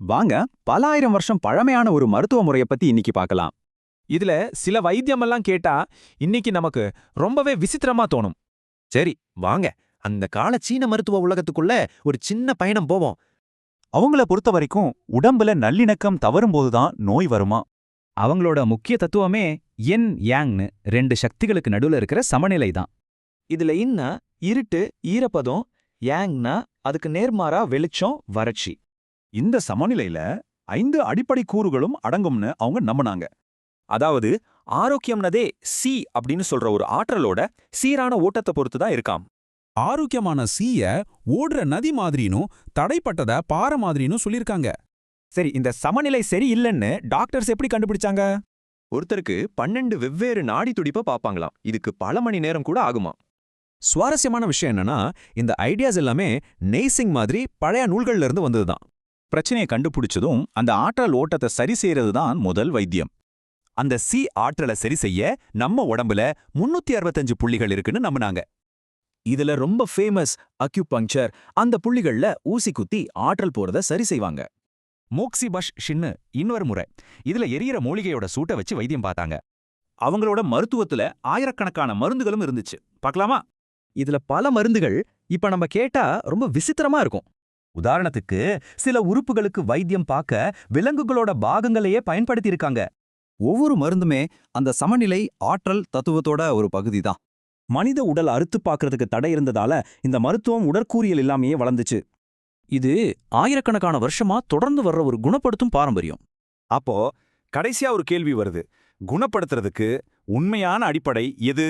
வாங்க, பல ஆயிரம் வருஷம் பழமையான ஒரு மருத்துவ முறைய பத்தி இன்னைக்கு பார்க்கலாம். இதுல சில வைத்தியமெல்லாம் கேட்டா இன்னைக்கு நமக்கு ரொம்பவே விசித்திரமா தோணும். சரி, வாங்க அந்த கால சீன மருத்துவ உலகத்துக்குள்ள ஒரு சின்ன பயணம் போவோம். அவங்கள பொறுத்த வரைக்கும் உடம்புல நல்லிணக்கம் தவறும்போதுதான் நோய் வருமா? அவங்களோட முக்கிய தத்துவமே யென் யாங்னு ரெண்டு சக்திகளுக்கு நடுவுல இருக்கிற சமநிலை தான். இதுல இன்னா இருட்டு ஈரப்பதம், யாங்னா அதுக்கு நேர்மாறா வெளிச்சம் வறட்சி. இந்த சமநிலையில 5 அடிப்படை கூறுகளும் அடங்கும்னு அவங்க நம்பினாங்க. அதாவது ஆரோக்கியம்னதே சி அப்படின்னு சொல்ற ஒரு ஆற்றலோட சீரான ஓட்டத்தை பொறுத்து தான் இருக்காம். ஆரோக்கியமான சீய ஓடுற நதி மாதிரினும் தடைப்பட்டத பாறை மாதிரினும் சொல்லிருக்காங்க. சரி, இந்த சமநிலை சரி இல்லைன்னு டாக்டர்ஸ் எப்படி கண்டுபிடிச்சாங்க? ஒருத்தருக்கு 12 வெவ்வேறு நாடி துடிப்ப பாப்பாங்களாம். இதுக்கு பல மணி நேரம் கூட ஆகுமா. சுவாரஸ்யமான விஷயம் என்னன்னா, இந்த ஐடியாஸ் எல்லாமே நெய்சிங் மாதிரி பழைய நூல்கள்ல இருந்து வந்ததுதான். பிரச்சனையை கண்டுபிடிச்சதும் அந்த ஆற்றல் ஓட்டத்தை சரி செய்யறது தான் முதல் வைத்தியம். அந்த சி ஆற்றலை சரி செய்ய நம்ம உடம்புல 365 புள்ளிகள் இருக்குன்னு நம்பினாங்க. இதுல ரொம்ப ஃபேமஸ் அக்யூபங்க்சர். அந்த புள்ளிகள்ல ஊசி குத்தி ஆற்றல் போறத சரி செய்வாங்க. மோக்சிபஷ் ஷின்னு இன்னொரு முறை. இதுல எரியற மூலிகையோட சூட்ட வச்சு வைத்தியம் பார்த்தாங்க. அவங்களோட மருத்துவத்துல ஆயிரக்கணக்கான மருந்துகளும் இருந்துச்சு. பார்க்கலாமா? இதுல பல மருந்துகள் இப்ப நம்ம கேட்டா ரொம்ப விசித்திரமா இருக்கும். உதாரணத்துக்கு சில உறுப்புகளுக்கு வைத்தியம் பார்க்க விலங்குகளோட பாகங்களையே பயன்படுத்தி இருக்காங்க. ஒவ்வொரு மருந்துமே அந்த சமநிலை ஆற்றல் தத்துவத்தோட ஒரு பகுதி தான். மனித உடல் அறுத்து பார்க்கறதுக்கு தடை இருந்ததால இந்த மருத்துவம் உடற்கூறியல் இல்லாமையே வளர்ந்துச்சு. இது ஆயிரக்கணக்கான வருஷமா தொடர்ந்து வர்ற ஒரு குணப்படுத்தும் பாரம்பரியம். அப்போ கடைசியா ஒரு கேள்வி வருது. குணப்படுத்துறதுக்கு உண்மையான அடிப்படை எது?